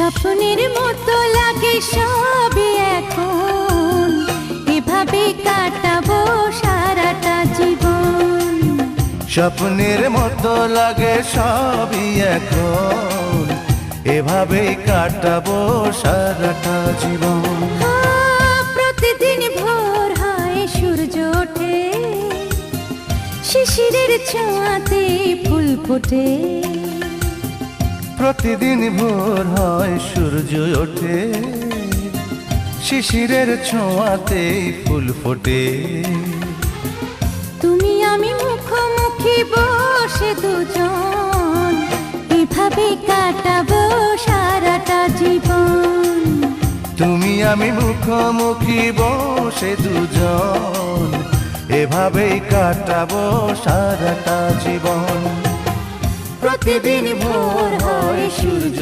স্বপ্নের মতো লাগে সবই এখন, এভাবে কাটাবো সারাটা জীবন। স্বপ্নের মতো লাগে সবই এখন, এভাবেই কাটাবো সারাটা জীবন। প্রতিদিন ভোর হয় সূর্য ওঠে, শিশিরের ছোঁয়াতে ফুল ফোটে। প্রতিদিন ভোর হয় সূর্য ওঠে, শিশিরের ছোঁয়াতে ফুল ফোটে। তুমি আমি মুখোমুখি বসে দুজন, এভাবে কাটাবো সারাটা জীবন। তুমি আমি মুখোমুখি বসে দুজন, এভাবেই কাটাবো সারাটা জীবন। প্রতিদিন ভোর হয় সূর্য